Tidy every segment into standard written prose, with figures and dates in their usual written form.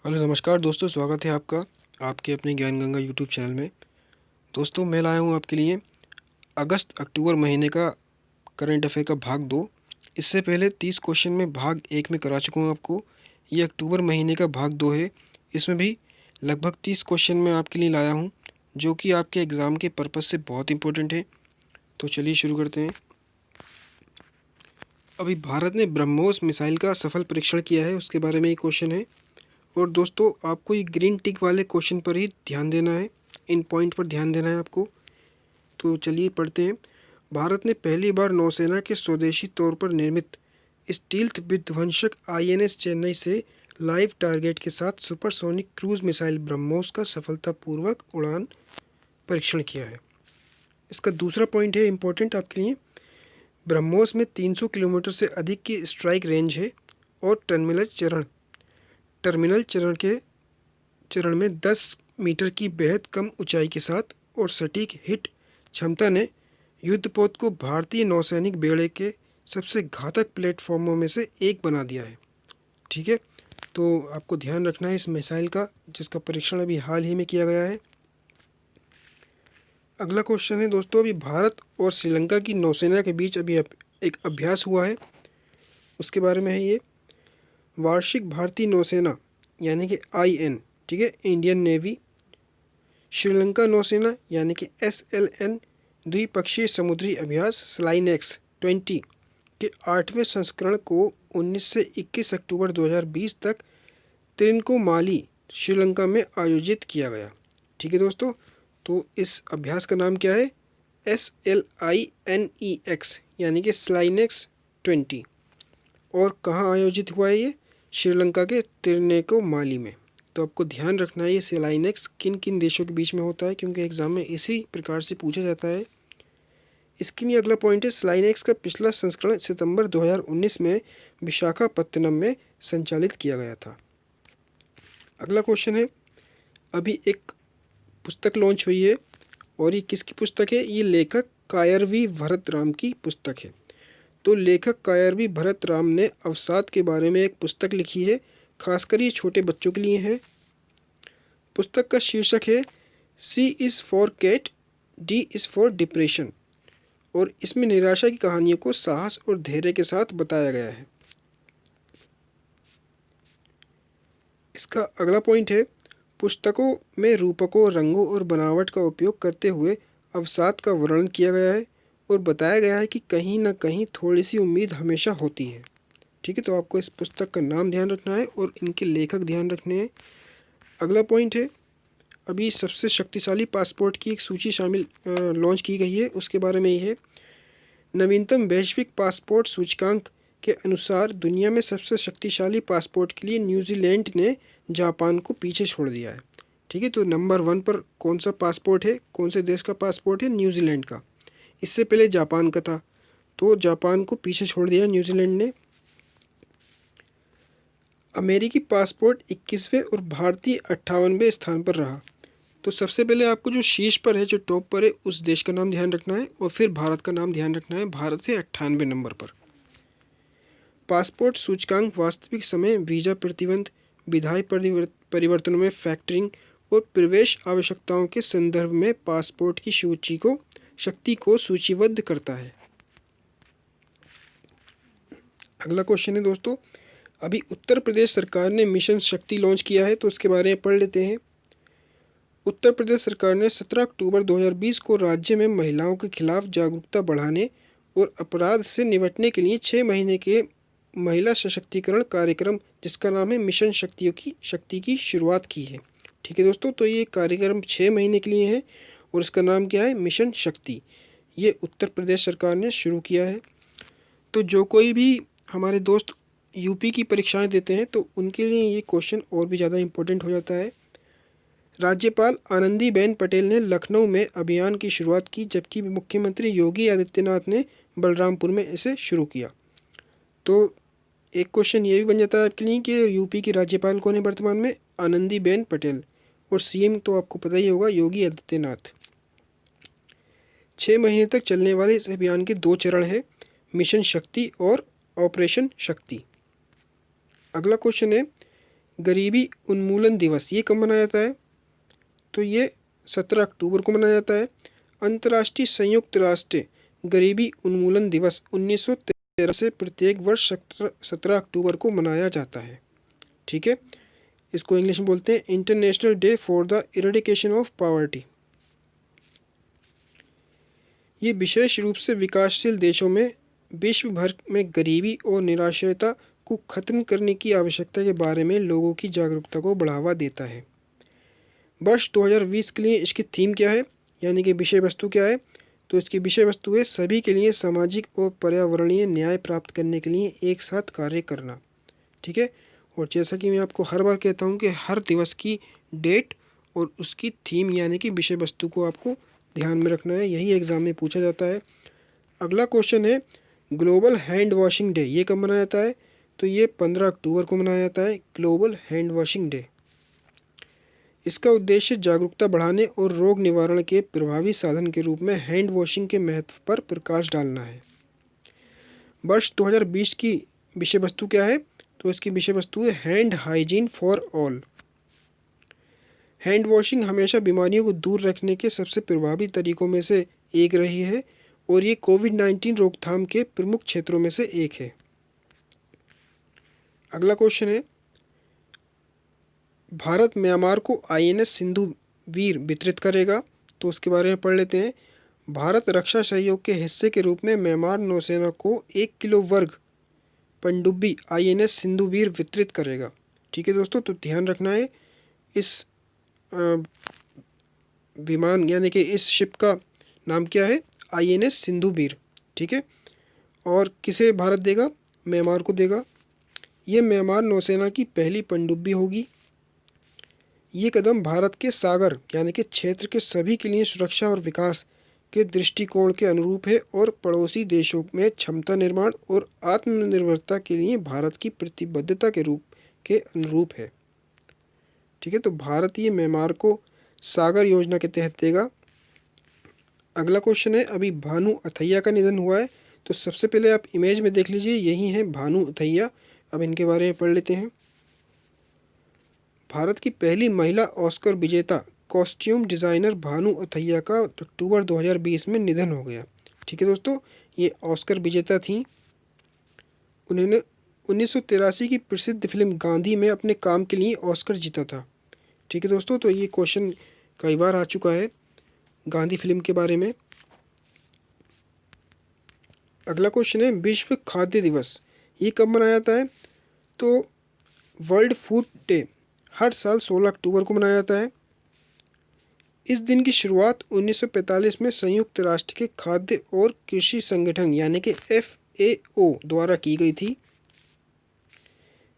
Hello नमस्कार दोस्तों, स्वागत है आपका आपके अपने ज्ञान गंगा यूट्यूब चैनल में। दोस्तों मैं लाया हूँ आपके लिए अगस्त अक्टूबर महीने का करंट अफेयर का भाग 2। इससे पहले 30 क्वेश्चन में भाग 1 में करा चुका हूँ आपको। ये अक्टूबर महीने का भाग 2 है। इसमें भी लगभग 30 क्वेश्चन मैं आपके लिए लाया हूँ जो कि आपके एग्ज़ाम के पर्पज़ से बहुत इंपॉर्टेंट है। तो चलिए शुरू करते हैं। अभी भारत ने ब्रह्मोस मिसाइल का सफल परीक्षण किया है, उसके बारे में ये क्वेश्चन है। और दोस्तों आपको ये ग्रीन टिक वाले क्वेश्चन पर ही ध्यान देना है, इन पॉइंट पर ध्यान देना है आपको। तो चलिए पढ़ते हैं। भारत ने पहली बार नौसेना के स्वदेशी तौर पर निर्मित स्टील्थ विध्वंसक आईएनएस चेन्नई से लाइव टारगेट के साथ सुपरसोनिक क्रूज मिसाइल ब्रह्मोस का सफलतापूर्वक उड़ान परीक्षण किया है। इसका दूसरा पॉइंट है इम्पोर्टेंट आपके लिए। ब्रह्मोस में 300 किलोमीटर से अधिक की स्ट्राइक रेंज है और टर्मिनल चरण में 10 मीटर की बेहद कम ऊंचाई के साथ और सटीक हिट क्षमता ने युद्धपोत को भारतीय नौसैनिक बेड़े के सबसे घातक प्लेटफॉर्मों में से एक बना दिया है। ठीक है, तो आपको ध्यान रखना है इस मिसाइल का, जिसका परीक्षण अभी हाल ही में किया गया है। अगला क्वेश्चन है दोस्तों, अभी भारत और श्रीलंका की नौसेना के बीच अभी एक अभ्यास हुआ है, उसके बारे में है ये। वार्षिक भारतीय नौसेना यानी कि IN, ठीक है, इंडियन नेवी, श्रीलंका नौसेना यानी कि SLN द्विपक्षीय समुद्री अभ्यास स्लाइनेक्स 20 के 8वें संस्करण को 19 से 21 अक्टूबर 2020 तक त्रिनकोमाली, श्रीलंका में आयोजित किया गया। ठीक है दोस्तों, तो इस अभ्यास का नाम क्या है? SLINEX यानी कि स्लाइनेक्स 20। और कहाँ आयोजित हुआ है ये? श्रीलंका के त्रिनकोमाली में। तो आपको ध्यान रखना है ये स्लाइनेक्स किन किन देशों के बीच में होता है, क्योंकि एग्जाम में इसी प्रकार से पूछा जाता है। इसके लिए अगला पॉइंट है, स्लाइनेक्स का पिछला संस्करण सितंबर 2019 में विशाखापत्तनम में संचालित किया गया था। अगला क्वेश्चन है, अभी एक पुस्तक लॉन्च हुई है और ये किसकी पुस्तक है? ये लेखक कायरवी भरत राम की पुस्तक है। तो लेखक कायरवी भरत राम ने अवसाद के बारे में एक पुस्तक लिखी है, खासकर ये छोटे बच्चों के लिए है। पुस्तक का शीर्षक है C is for cat, D is for depression, और इसमें निराशा की कहानियों को साहस और धैर्य के साथ बताया गया है। इसका अगला पॉइंट है, पुस्तकों में रूपकों, रंगों और बनावट का उपयोग करते हुए अवसाद का वर्णन किया गया है और बताया गया है कि कहीं ना कहीं थोड़ी सी उम्मीद हमेशा होती है। ठीक है, तो आपको इस पुस्तक का नाम ध्यान रखना है और इनके लेखक ध्यान रखने हैं। अगला पॉइंट है, अभी सबसे शक्तिशाली पासपोर्ट की एक सूची लॉन्च की गई है, उसके बारे में ये है। नवीनतम वैश्विक पासपोर्ट सूचकांक के अनुसार दुनिया में सबसे शक्तिशाली पासपोर्ट के लिए न्यूजीलैंड ने जापान को पीछे छोड़ दिया है। ठीक है, तो नंबर 1 पर कौन सा पासपोर्ट है, कौन से देश का पासपोर्ट है? न्यूजीलैंड का। इससे पहले जापान का था, तो जापान को पीछे छोड़ दिया न्यूजीलैंड ने। अमेरिकी पासपोर्ट 21वें और भारतीय 58वें स्थान पर रहा। तो सबसे पहले आपको जो शीर्ष पर है, जो टॉप पर है, उस देश का नाम ध्यान रखना है और फिर भारत का नाम ध्यान रखना है। भारत है 98वें नंबर पर। पासपोर्ट सूचकांक वास्तविक समय, वीज़ा प्रतिबंध, विधायी परिवर्तनों में फैक्टरिंग और प्रवेश आवश्यकताओं के संदर्भ में पासपोर्ट की शक्ति को सूचीबद्ध करता है। अगला क्वेश्चन है दोस्तों, अभी उत्तर प्रदेश सरकार ने मिशन शक्ति लॉन्च किया है, तो उसके बारे में पढ़ लेते हैं। उत्तर प्रदेश सरकार ने 17 अक्टूबर 2020 को राज्य में महिलाओं के खिलाफ जागरूकता बढ़ाने और अपराध से निपटने के लिए 6 महीने के महिला सशक्तिकरण कार्यक्रम, जिसका नाम है मिशन शक्ति की शुरुआत की है। ठीक है दोस्तों, तो ये कार्यक्रम 6 महीने के लिए है और इसका नाम क्या है? मिशन शक्ति। ये उत्तर प्रदेश सरकार ने शुरू किया है। तो जो कोई भी हमारे दोस्त यूपी की परीक्षाएं देते हैं तो उनके लिए ये क्वेश्चन और भी ज़्यादा इम्पोर्टेंट हो जाता है। राज्यपाल आनंदीबेन पटेल ने लखनऊ में अभियान की शुरुआत की, जबकि मुख्यमंत्री योगी आदित्यनाथ ने बलरामपुर में इसे शुरू किया। तो एक क्वेश्चन ये भी बन जाता है आपके लिए कि यूपी की राज्यपाल कौन है वर्तमान में? आनंदीबेन पटेल। और CM तो आपको पता ही होगा, योगी आदित्यनाथ। 6 महीने तक चलने वाले इस अभियान के 2 चरण हैं, मिशन शक्ति और ऑपरेशन शक्ति। अगला क्वेश्चन है, गरीबी उन्मूलन दिवस ये कब मनाया जाता है? तो ये 17 अक्टूबर को मनाया जाता है। अंतर्राष्ट्रीय संयुक्त राष्ट्र गरीबी उन्मूलन दिवस 1913 से प्रत्येक वर्ष 17 अक्टूबर को मनाया जाता है। ठीक है, इसको इंग्लिश में बोलते हैं international day for the eradication of poverty. ये विशेष रूप से विकासशील देशों में विश्व भर में गरीबी और निराश्रयता को खत्म करने की आवश्यकता के बारे में लोगों की जागरूकता को बढ़ावा देता है। वर्ष 2020 के लिए इसकी थीम क्या है, यानी कि विषय वस्तु क्या है? तो इसकी विषय वस्तु है सभी के लिए सामाजिक और पर्यावरणीय न्याय प्राप्त करने के लिए एक साथ कार्य करना। ठीक है, और जैसा कि मैं आपको हर बार कहता हूँ कि हर दिवस की डेट और उसकी थीम यानी कि विषय वस्तु को आपको ध्यान में रखना है, यही एग्ज़ाम में पूछा जाता है। अगला क्वेश्चन है ग्लोबल हैंड वॉशिंग डे ये कब मनाया जाता है? तो ये 15 अक्टूबर को मनाया जाता है, ग्लोबल हैंड वॉशिंग डे। इसका उद्देश्य जागरूकता बढ़ाने और रोग निवारण के प्रभावी साधन के रूप में हैंड वॉशिंग के महत्व पर प्रकाश डालना है। वर्ष 2020 की विषय वस्तु क्या है? तो इसकी विषय वस्तु है hand hygiene for all. Hand washing हमेशा बीमारियों को दूर रखने के सबसे प्रभावी तरीकों में से एक रही है और ये कोविड-19 रोकथाम के प्रमुख क्षेत्रों में से एक है। अगला क्वेश्चन है भारत म्यांमार को INS सिंधु वीर वितरित करेगा, तो उसके बारे में पढ़ लेते हैं। भारत रक्षा सहयोग के हिस्से के रूप में म्यांमार नौसेना को 1 किलो वर्ग पनडुब्बी INS सिंधु वीर वितरित करेगा। ठीक है दोस्तों, तो ध्यान रखना है इस विमान यानी कि इस शिप का नाम क्या है? INS सिंधु वीर। ठीक है, और किसे भारत देगा? म्यांमार को देगा। ये म्यांमार नौसेना की पहली पनडुब्बी होगी। ये कदम भारत के सागर यानी कि क्षेत्र के सभी के लिए सुरक्षा और विकास के दृष्टिकोण के अनुरूप है और पड़ोसी देशों में क्षमता निर्माण और आत्मनिर्भरता के लिए भारत की प्रतिबद्धता के रूप के अनुरूप है। ठीक है, तो भारत ये म्यांमार को सागर योजना के तहत देगा। अगला क्वेश्चन है अभी भानु अथैया का निधन हुआ है, तो सबसे पहले आप इमेज में देख लीजिए, यही है भानु अथैया। अब इनके बारे में पढ़ लेते हैं। भारत की पहली महिला ऑस्कर विजेता कॉस्ट्यूम डिज़ाइनर भानु अथैया का अक्टूबर 2020 में निधन हो गया। ठीक है दोस्तों, ये ऑस्कर विजेता थी। उन्होंने 1983 की प्रसिद्ध फिल्म गांधी में अपने काम के लिए ऑस्कर जीता था। ठीक है दोस्तों, तो ये क्वेश्चन कई बार आ चुका है गांधी फिल्म के बारे में। अगला क्वेश्चन है विश्व खाद्य दिवस ये कब मनाया जाता है? तो वर्ल्ड फूड डे हर साल 16 अक्टूबर को मनाया जाता है। इस दिन की शुरुआत 1945 में संयुक्त राष्ट्र के खाद्य और कृषि संगठन यानी कि FAO द्वारा की गई थी।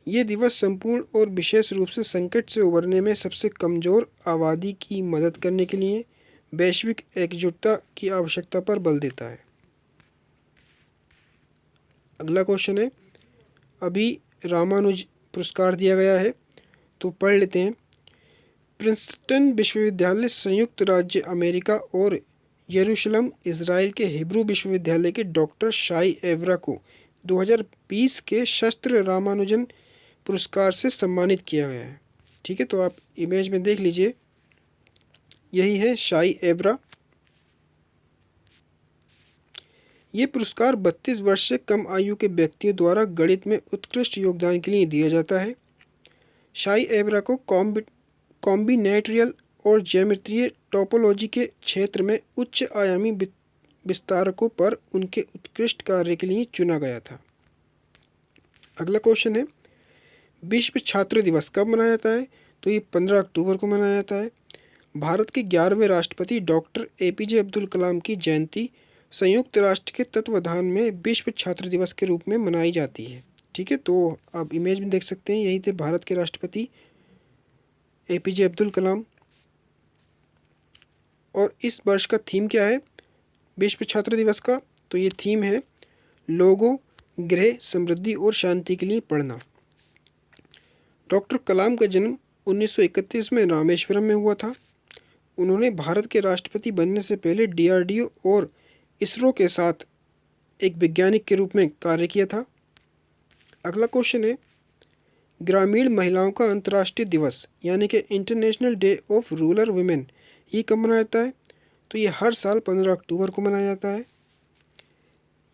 ये दिवस संपूर्ण और विशेष रूप से संकट से उबरने में सबसे कमज़ोर आबादी की मदद करने के लिए वैश्विक एकजुटता की आवश्यकता पर बल देता है। अगला क्वेश्चन है अभी रामानुज पुरस्कार दिया गया है, तो पढ़ लेते हैं। प्रिंसटन विश्वविद्यालय संयुक्त राज्य अमेरिका और यरूशलेम इज़राइल के हिब्रू विश्वविद्यालय के डॉक्टर शाई एवरा को 2020 के शस्त्र रामानुजन पुरस्कार से सम्मानित किया गया है। ठीक है, तो आप इमेज में देख लीजिए, यही है शाई एवरा। ये पुरस्कार 32 वर्ष से कम आयु के व्यक्तियों द्वारा गणित में उत्कृष्ट योगदान के लिए दिया जाता है। शाई एवरा को कॉम्बिनेटरियल और ज्यामितीय टोपोलॉजी के क्षेत्र में उच्च आयामी विस्तारकों पर उनके उत्कृष्ट कार्य के लिए चुना गया था। अगला क्वेश्चन है विश्व छात्र दिवस कब मनाया जाता है? तो ये 15 अक्टूबर को मनाया जाता है। भारत के 11वें राष्ट्रपति डॉक्टर APJ अब्दुल कलाम की जयंती संयुक्त राष्ट्र के तत्वावधान में विश्व छात्र दिवस के रूप में मनाई जाती है। ठीक है, तो आप इमेज में देख सकते हैं, यही थे भारत के राष्ट्रपति APJ अब्दुल कलाम। और इस वर्ष का थीम क्या है विश्व छात्र दिवस का? तो ये थीम है लोगों, गृह, समृद्धि और शांति के लिए पढ़ना। डॉक्टर कलाम का जन्म 1931 में रामेश्वरम में हुआ था। उन्होंने भारत के राष्ट्रपति बनने से पहले DRDO और इसरो के साथ एक वैज्ञानिक के रूप में कार्य किया था। अगला क्वेश्चन है ग्रामीण महिलाओं का अंतर्राष्ट्रीय दिवस यानी कि international day of rural women, ये कब मनाया जाता है? तो ये हर साल 15 अक्टूबर को मनाया जाता है।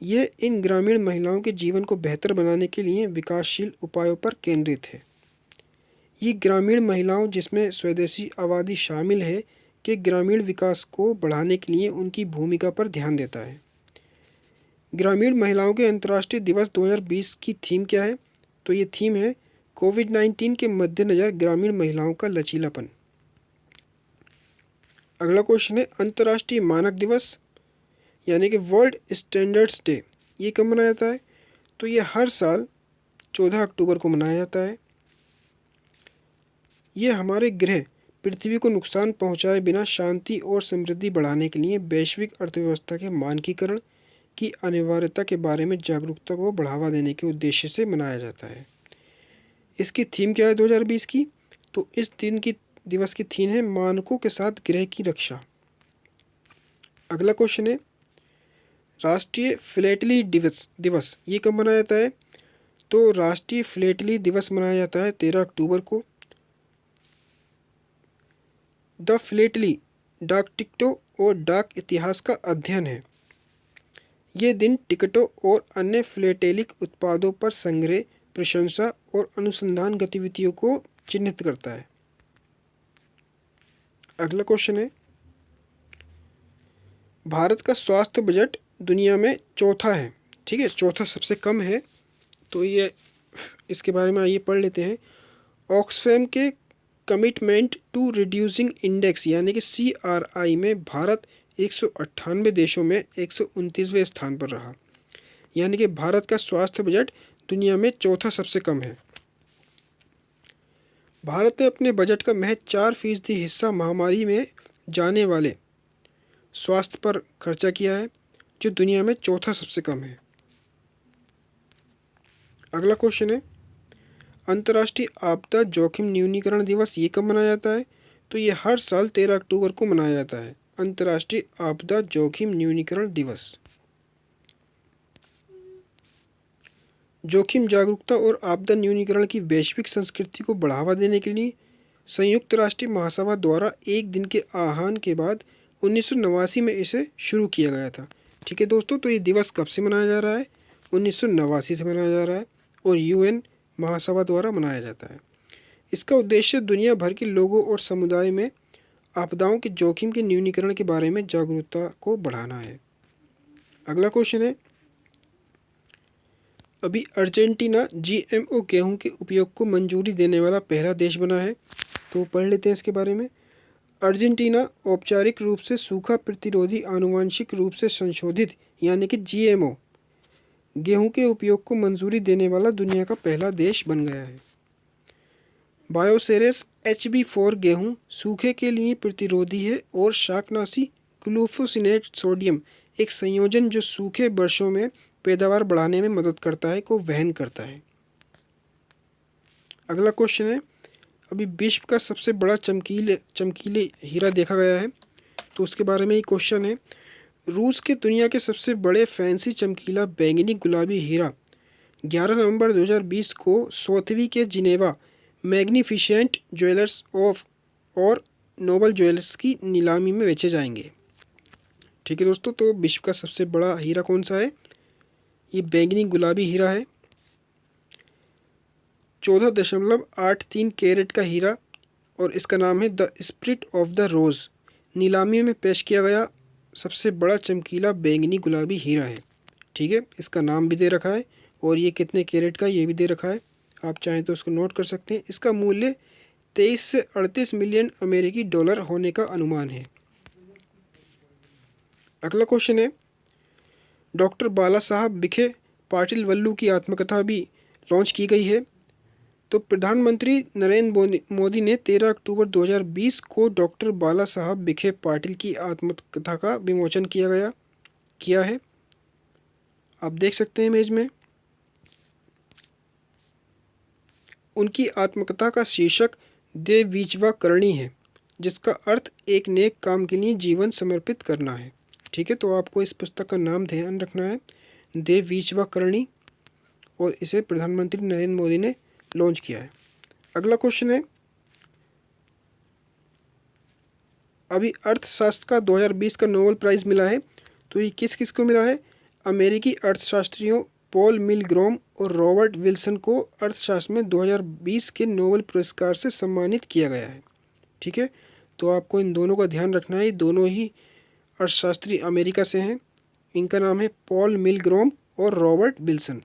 ये इन ग्रामीण महिलाओं के जीवन को बेहतर बनाने के लिए विकासशील उपायों पर केंद्रित है। ये ग्रामीण महिलाओं, जिसमें स्वदेशी आबादी शामिल है, के ग्रामीण विकास को बढ़ाने के लिए उनकी भूमिका पर ध्यान देता है। ग्रामीण महिलाओं के अंतर्राष्ट्रीय दिवस 2020 की थीम क्या है? तो ये थीम है कोविड-19 के मद्देनज़र ग्रामीण महिलाओं का लचीलापन। अगला क्वेश्चन है अंतर्राष्ट्रीय मानक दिवस यानी कि वर्ल्ड स्टैंडर्ड्स डे, ये कब मनाया जाता है? तो ये हर साल 14 अक्टूबर को मनाया जाता है। ये हमारे ग्रह पृथ्वी को नुकसान पहुंचाए बिना शांति और समृद्धि बढ़ाने के लिए वैश्विक अर्थव्यवस्था के मानकीकरण की अनिवार्यता के बारे में जागरूकता को बढ़ावा देने के उद्देश्य से मनाया जाता है। इसकी थीम क्या है 2020 की? तो इस दिन की दिवस की थीम है मानकों के साथ ग्रह की रक्षा। अगला क्वेश्चन है राष्ट्रीय फिलेटली दिवस, ये कब मनाया जाता है? तो राष्ट्रीय फिलेटली दिवस मनाया जाता है 13 अक्टूबर को। द फिलेटली डाक टिकटों और डाक इतिहास का अध्ययन है। ये दिन टिकटों और अन्य फिलेटेलिक उत्पादों पर संग्रह, प्रशंसा और अनुसंधान गतिविधियों को चिन्हित करता है। अगला क्वेश्चन है भारत का स्वास्थ्य बजट दुनिया में चौथा है, ठीक है, चौथा सबसे कम है। तो ये इसके बारे में आइए पढ़ लेते हैं। ऑक्सफैम के कमिटमेंट टू रिड्यूसिंग इंडेक्स यानी कि CRI में भारत 198 देशों में 129वें स्थान पर रहा, यानी कि भारत का स्वास्थ्य बजट दुनिया में चौथा सबसे कम है। भारत ने अपने बजट का महज 4% हिस्सा महामारी में जाने वाले स्वास्थ्य पर खर्चा किया है, जो दुनिया में चौथा सबसे कम है। अगला क्वेश्चन है अंतर्राष्ट्रीय आपदा जोखिम न्यूनीकरण दिवस, ये कब मनाया जाता है? तो ये हर साल 13 अक्टूबर को मनाया जाता है, अंतर्राष्ट्रीय आपदा जोखिम न्यूनीकरण दिवस। जोखिम जागरूकता और आपदा न्यूनीकरण की वैश्विक संस्कृति को बढ़ावा देने के लिए संयुक्त राष्ट्र महासभा द्वारा एक दिन के आह्वान के बाद 1989 में इसे शुरू किया गया था। ठीक है दोस्तों, तो ये दिवस कब से मनाया जा रहा है? 1989 से मनाया जा रहा है और UN महासभा द्वारा मनाया जाता है। इसका उद्देश्य दुनिया भर के लोगों और समुदाय में आपदाओं के जोखिम के न्यूनीकरण के बारे में जागरूकता को बढ़ाना है। अगला क्वेश्चन है अभी अर्जेंटीना GMO गेहूं के उपयोग को मंजूरी देने वाला पहला देश बना है, तो पढ़ लेते हैं इसके बारे में। अर्जेंटीना औपचारिक रूप से सूखा प्रतिरोधी आनुवांशिक रूप से संशोधित यानी कि GMO गेहूं के उपयोग को मंजूरी देने वाला दुनिया का पहला देश बन गया है। बायोसेरेस HB4 गेहूं सूखे के लिए प्रतिरोधी है और शाकनाशी ग्लूफोसिनेट सोडियम एक संयोजन जो सूखे वर्षों में पैदावार बढ़ाने में मदद करता है को वहन करता है। अगला क्वेश्चन है अभी विश्व का सबसे बड़ा चमकीले हीरा देखा गया है, तो उसके बारे में ही क्वेश्चन है। रूस के दुनिया के सबसे बड़े फैंसी चमकीला बैंगनी गुलाबी हीरा 11 नवंबर 2020 को सोथवी के जिनेवा मैग्निफिसेंट ज्वेलर्स और नोबल ज्वेलर्स की नीलामी में बेचे जाएंगे। ठीक है दोस्तों, तो विश्व का सबसे बड़ा हीरा कौन सा है? ये बैंगनी गुलाबी हीरा है। 14.83 कैरेट का हीरा और इसका नाम है द स्पिरिट ऑफ द रोज़, नीलामी में पेश किया गया सबसे बड़ा चमकीला बैंगनी गुलाबी हीरा है। ठीक है, इसका नाम भी दे रखा है और ये कितने कैरेट का ये भी दे रखा है, आप चाहें तो उसको नोट कर सकते हैं। इसका मूल्य 23 से 38 मिलियन अमेरिकी डॉलर होने का अनुमान है। अगला क्वेश्चन है डॉक्टर बाला साहब विखे पाटिल वल्लू की आत्मकथा भी लॉन्च की गई है। तो प्रधानमंत्री नरेंद्र मोदी ने 13 अक्टूबर 2020 को डॉक्टर बाला साहब विखे पाटिल की आत्मकथा का विमोचन किया है। आप देख सकते हैं इमेज में। उनकी आत्मकथा का शीर्षक देवीचवा करणी है, जिसका अर्थ एक नेक काम के लिए जीवन समर्पित करना है। ठीक है, तो आपको इस पुस्तक का नाम ध्यान रखना है, देवीचवा करणी, और इसे प्रधानमंत्री नरेंद्र मोदी ने लॉन्च किया है। अगला क्वेश्चन है, अभी अर्थशास्त्र का 2020 का नोबेल प्राइज़ मिला है, तो ये किस किस को मिला है? अमेरिकी अर्थशास्त्रियों पॉल मिलग्रॉम और रॉबर्ट विल्सन को अर्थशास्त्र में 2020 के नोबेल पुरस्कार से सम्मानित किया गया है। ठीक है, तो आपको इन दोनों का ध्यान रखना है। दोनों ही अर्थशास्त्री अमेरिका से हैं। इनका नाम है पॉल मिलग्रॉम और रॉबर्ट विल्सन।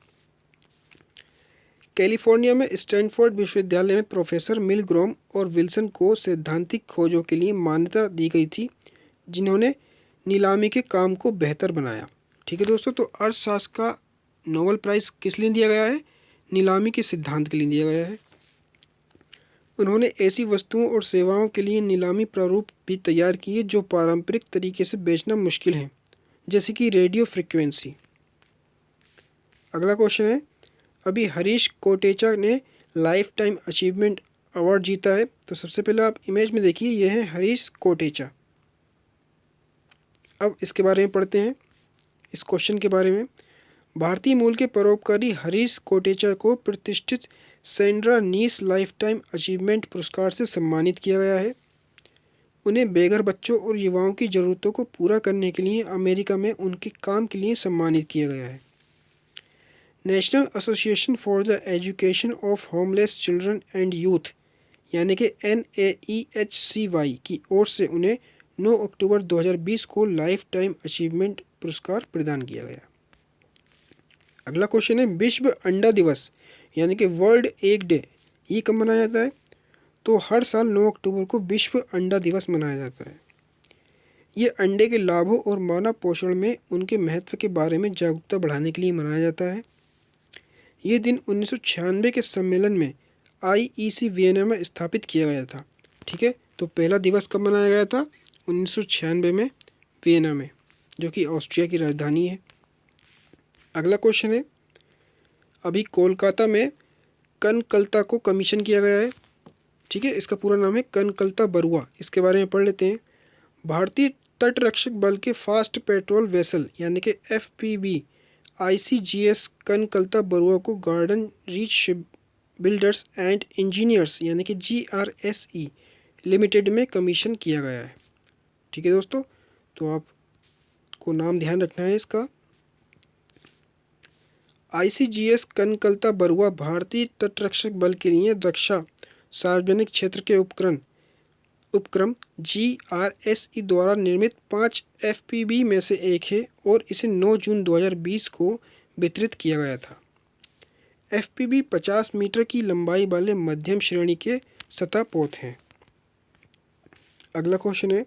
कैलिफोर्निया में स्टैनफोर्ड विश्वविद्यालय में प्रोफेसर मिलग्रॉम और विल्सन को सैद्धांतिक खोजों के लिए मान्यता दी गई थी, जिन्होंने नीलामी के काम को बेहतर बनाया। ठीक है दोस्तों, तो अर्थशास्त्र का नोबेल प्राइज़ किस लिए दिया गया है? नीलामी के सिद्धांत के लिए दिया गया है। उन्होंने ऐसी वस्तुओं और सेवाओं के लिए नीलामी प्रारूप भी तैयार किए जो पारंपरिक तरीके से बेचना मुश्किल है, जैसे कि रेडियो फ्रिक्वेंसी। अगला क्वेश्चन है, अभी हरीश कोटेचा ने लाइफ टाइम अचीवमेंट अवार्ड जीता है। तो सबसे पहले आप इमेज में देखिए, यह है हरीश कोटेचा। अब इसके बारे में पढ़ते हैं, इस क्वेश्चन के बारे में। भारतीय मूल के परोपकारी हरीश कोटेचा को प्रतिष्ठित सेंड्रा नीस लाइफ टाइम अचीवमेंट पुरस्कार से सम्मानित किया गया है। उन्हें बेघर बच्चों और युवाओं की ज़रूरतों को पूरा करने के लिए अमेरिका में उनके काम के लिए सम्मानित किया गया है। National association for the education of homeless children and youth यानी कि NAEHCY की ओर से उन्हें 9 अक्टूबर 2020 को लाइफ टाइम अचीवमेंट पुरस्कार प्रदान किया गया। अगला क्वेश्चन है, विश्व अंडा दिवस यानी कि वर्ल्ड एग डे, ये कब मनाया जाता है? तो हर साल 9 अक्टूबर को विश्व अंडा दिवस मनाया जाता है। ये अंडे के लाभों और मानव पोषण में उनके महत्व के बारे में जागरूकता बढ़ाने के लिए मनाया जाता है। ये दिन 1996 के सम्मेलन में IEC वियना में स्थापित किया गया था। ठीक है, तो पहला दिवस कब मनाया गया था? 1996 में वियना में, जो कि ऑस्ट्रिया की राजधानी है। अगला क्वेश्चन है, अभी कोलकाता में कनकलता को कमीशन किया गया है। ठीक है, इसका पूरा नाम है कनकलता बरुआ। इसके बारे में पढ़ लेते हैं। भारतीय तटरक्षक बल के फास्ट पेट्रोल वेसल यानी कि FPB ICGS कनकलता बरुआ को garden reach ship builders and engineers यानी कि GRSE लिमिटेड में कमीशन किया गया है। ठीक है दोस्तों, तो आपको नाम ध्यान रखना है इसका। ICGS कनकलता बरुआ भारतीय तटरक्षक बल के लिए रक्षा सार्वजनिक क्षेत्र के उपक्रम GRSE द्वारा निर्मित 5 FPB में से एक है और इसे 9 जून 2020 को वितरित किया गया था। FPB 50 मीटर की लंबाई वाले मध्यम श्रेणी के सतह पोत हैं। अगला क्वेश्चन है,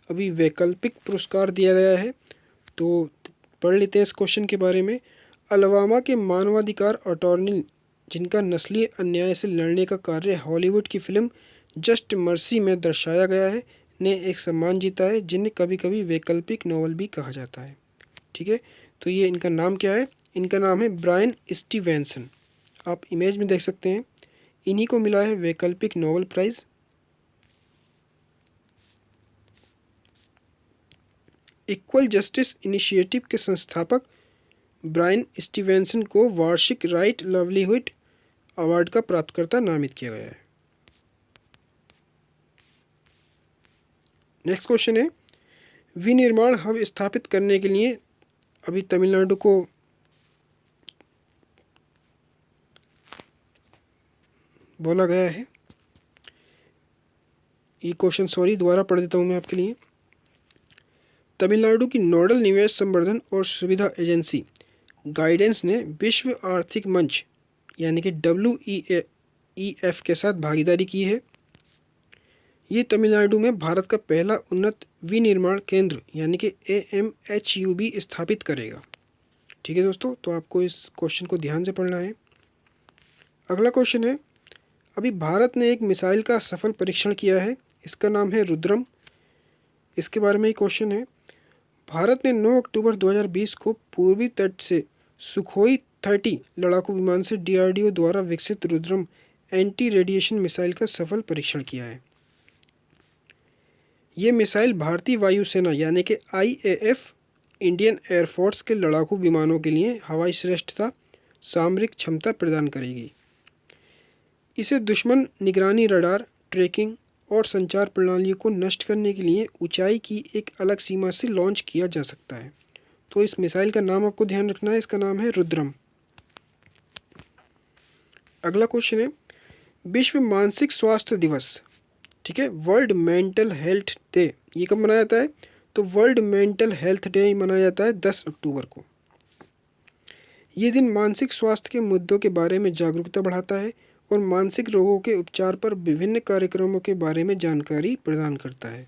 अभी वैकल्पिक पुरस्कार दिया गया है, तो पढ़ लेते हैं इस क्वेश्चन के बारे में। अलबामा के मानवाधिकार अटॉर्नी जिनका नस्लीय अन्याय से लड़ने का कार्य हॉलीवुड की फिल्म जस्ट मर्सी में दर्शाया गया है, ने एक सम्मान जीता है जिन्हें कभी कभी वैकल्पिक नोबेल भी कहा जाता है। ठीक है, तो ये इनका नाम क्या है? इनका नाम है ब्रायन स्टीवेंसन। आप इमेज में देख सकते हैं, इन्हीं को मिला है वैकल्पिक Nobel prize. Equal justice initiative के संस्थापक ब्रायन स्टीवेंसन को वार्षिक राइट लाइवलीहुड अवार्ड का प्राप्तकर्ता नामित किया गया है। नेक्स्ट क्वेश्चन है, विनिर्माण हब स्थापित करने के लिए अभी तमिलनाडु को बोला गया है। ये क्वेश्चन दोबारा पढ़ देता हूँ मैं आपके लिए। तमिलनाडु की नोडल निवेश संवर्धन और सुविधा एजेंसी गाइडेंस ने विश्व आर्थिक मंच यानी कि WEF के साथ भागीदारी की है। ये तमिलनाडु में भारत का पहला उन्नत विनिर्माण केंद्र यानी कि AMHUB स्थापित करेगा। ठीक है दोस्तों, तो आपको इस क्वेश्चन को ध्यान से पढ़ना है। अगला क्वेश्चन है, अभी भारत ने एक मिसाइल का सफल परीक्षण किया है, इसका नाम है रुद्रम। इसके बारे में ही क्वेश्चन है। भारत ने 9 अक्टूबर 2020 को पूर्वी तट से सुखोई 30 लड़ाकू विमान से DRDO द्वारा विकसित रुद्रम एंटी रेडिएशन मिसाइल का सफल परीक्षण किया है। ये मिसाइल भारतीय वायुसेना यानी कि IAF इंडियन एयरफोर्स के लड़ाकू विमानों के लिए हवाई श्रेष्ठता सामरिक क्षमता प्रदान करेगी। इसे दुश्मन निगरानी रडार, ट्रैकिंग और संचार प्रणालियों को नष्ट करने के लिए ऊंचाई की एक अलग सीमा से लॉन्च किया जा सकता है। तो इस मिसाइल का नाम आपको ध्यान रखना है, इसका नाम है रुद्रम। अगला क्वेश्चन है, विश्व मानसिक स्वास्थ्य दिवस, ठीक है, वर्ल्ड मेंटल हेल्थ डे, ये कब मनाया जाता है? तो वर्ल्ड मेंटल हेल्थ डे मनाया जाता है 10 अक्टूबर को। ये दिन मानसिक स्वास्थ्य के मुद्दों के बारे में जागरूकता बढ़ाता है और मानसिक रोगों के उपचार पर विभिन्न कार्यक्रमों के बारे में जानकारी प्रदान करता है।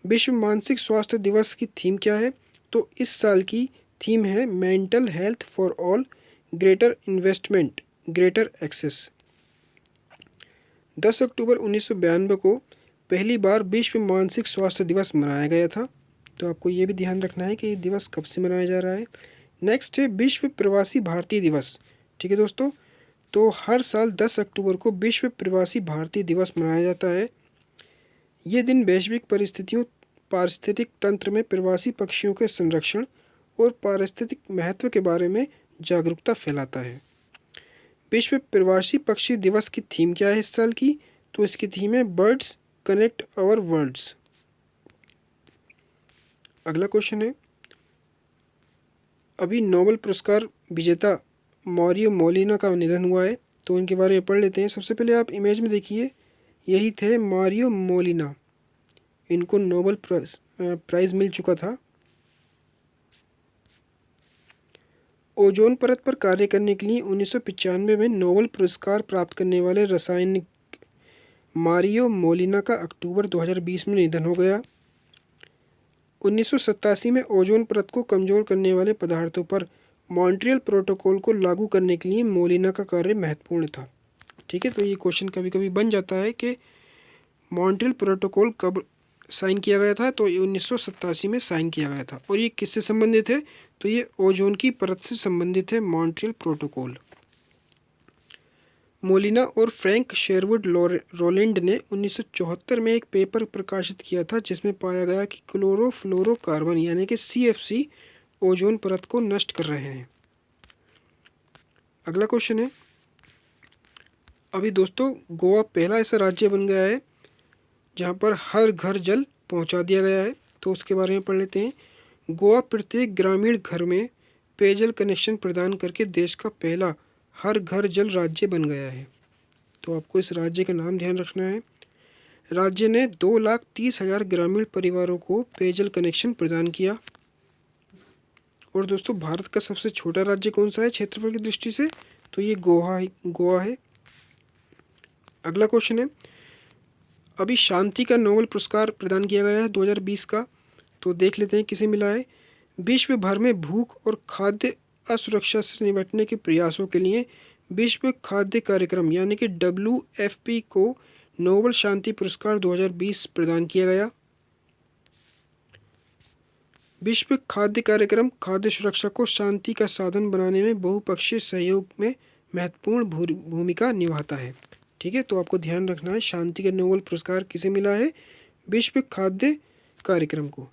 विश्व मानसिक स्वास्थ्य दिवस की थीम क्या है? तो इस साल की थीम है mental health for all, greater investment, greater access. 10 अक्टूबर 1992 को पहली बार विश्व मानसिक स्वास्थ्य दिवस मनाया गया था। तो आपको ये भी ध्यान रखना है कि ये दिवस कब से मनाया जा रहा है। नेक्स्ट है विश्व प्रवासी भारतीय दिवस, ठीक है दोस्तों। तो हर साल 10 अक्टूबर को विश्व प्रवासी भारतीय दिवस मनाया जाता है। ये दिन वैश्विक पारिस्थितिक तंत्र में प्रवासी पक्षियों के संरक्षण और पारिस्थितिक महत्व के बारे में जागरूकता फैलाता है। विश्व प्रवासी पक्षी दिवस की थीम क्या है इस साल की? तो इसकी थीम है बर्ड्स कनेक्ट आवर वर्ल्ड्स। अगला क्वेश्चन है, अभी नोबेल पुरस्कार विजेता मारियो मोलिना का निधन हुआ है, तो इनके बारे में पढ़ लेते हैं। सबसे पहले आप इमेज में देखिए, यही थे मारियो मोलिना, इनको नोबेल प्राइज मिल चुका था। ओजोन परत पर कार्य करने के लिए 1995 में नोबेल पुरस्कार प्राप्त करने वाले रासायनिक मारियो मोलिना का अक्टूबर 2020 में निधन हो गया। 1987 में ओजोन परत को कमजोर करने वाले पदार्थों पर मॉन्ट्रियल प्रोटोकॉल को लागू करने के लिए मोलिना का कार्य महत्वपूर्ण था, ठीक है। तो ये क्वेश्चन कभी कभी बन जाता है कि मॉन्ट्रियल प्रोटोकॉल कब साइन किया गया था? तो ये 1987 में साइन किया गया था। और ये किससे संबंधित है? तो ये ओजोन की परत से संबंधित है, मॉन्ट्रियल प्रोटोकॉल। मोलिना और फ्रैंक शेरवुड रोलैंड ने 1974 में एक पेपर प्रकाशित किया था जिसमें पाया गया कि क्लोरोफ्लोरोकार्बन यानी कि CFC ओजोन परत को नष्ट कर रहे हैं। अगला क्वेश्चन है, अभी दोस्तों गोवा पहला ऐसा राज्य बन गया है जहां पर हर घर जल पहुंचा दिया गया है, तो उसके बारे में पढ़ लेते हैं। गोवा प्रत्येक ग्रामीण घर में पेयजल कनेक्शन प्रदान करके देश का पहला हर घर जल राज्य बन गया है। तो आपको इस राज्य का नाम ध्यान रखना है। राज्य ने 2,30,000 ग्रामीण परिवारों को पेयजल कनेक्शन प्रदान किया। और दोस्तों भारत का सबसे छोटा राज्य कौन सा है क्षेत्रफल की दृष्टि से? तो ये गोवा है। अगला क्वेश्चन है, अभी शांति का नोबेल पुरस्कार प्रदान किया गया है 2020 का, तो देख लेते हैं किसे मिला है। विश्व भर में भूख और खाद्य असुरक्षा से निपटने के प्रयासों के लिए विश्व खाद्य कार्यक्रम यानी कि WFP को नोबेल शांति पुरस्कार 2020 प्रदान किया गया। विश्व खाद्य कार्यक्रम खाद्य सुरक्षा को शांति का साधन बनाने में बहुपक्षीय सहयोग में महत्वपूर्ण भूमिका निभाता है, ठीक है। तो आपको ध्यान रखना है शांति का नोबेल पुरस्कार किसे मिला है? विश्व खाद्य कार्यक्रम को।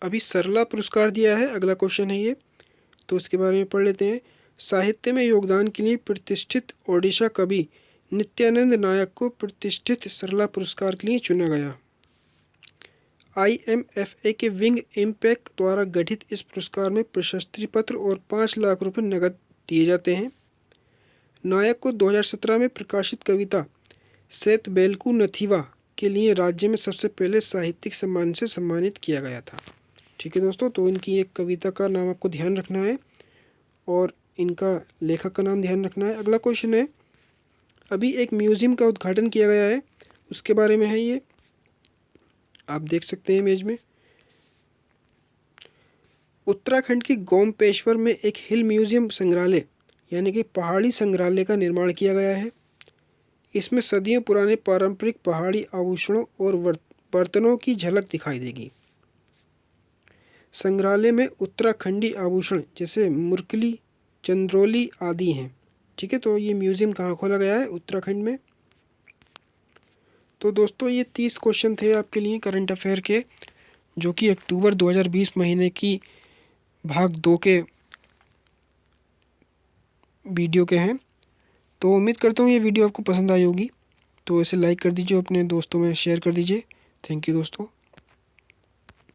अभी सरला पुरस्कार दिया है, अगला क्वेश्चन है ये, तो उसके बारे में पढ़ लेते हैं। साहित्य में योगदान के लिए प्रतिष्ठित ओडिशा कवि नित्यानंद नायक को प्रतिष्ठित सरला पुरस्कार के लिए चुना गया। IMFA के विंग इम्पैक्ट द्वारा गठित इस पुरस्कार में प्रशस्ति पत्र और 5 लाख रुपए नकद दिए जाते हैं। नायक को 2017 में प्रकाशित कविता सेत बेलकू नथीवा के लिए राज्य में सबसे पहले साहित्यिक सम्मान से सम्मानित किया गया था, ठीक है दोस्तों। तो इनकी एक कविता का नाम आपको ध्यान रखना है और इनका लेखक का नाम ध्यान रखना है। अगला क्वेश्चन है, अभी एक म्यूजियम का उद्घाटन किया गया है, उसके बारे में है ये, आप देख सकते हैं इमेज में। उत्तराखंड की गोमपेश्वर में एक हिल म्यूजियम संग्रहालय यानी कि पहाड़ी संग्रहालय का निर्माण किया गया है। इसमें सदियों पुराने पारंपरिक पहाड़ी आभूषणों और बर्तनों की झलक दिखाई देगी। संग्रहालय में उत्तराखंडी आभूषण जैसे मुरकली, चंद्रोली आदि हैं, ठीक है। तो ये म्यूजियम कहाँ खोला गया है? उत्तराखंड में। तो दोस्तों ये 30 क्वेश्चन थे आपके लिए करंट अफेयर के, जो कि अक्टूबर 2020 महीने की भाग 2 के वीडियो के हैं। तो उम्मीद करता हूँ ये वीडियो आपको पसंद आई होगी, तो इसे लाइक कर दीजिए, अपने दोस्तों में शेयर कर दीजिए। थैंक यू दोस्तों।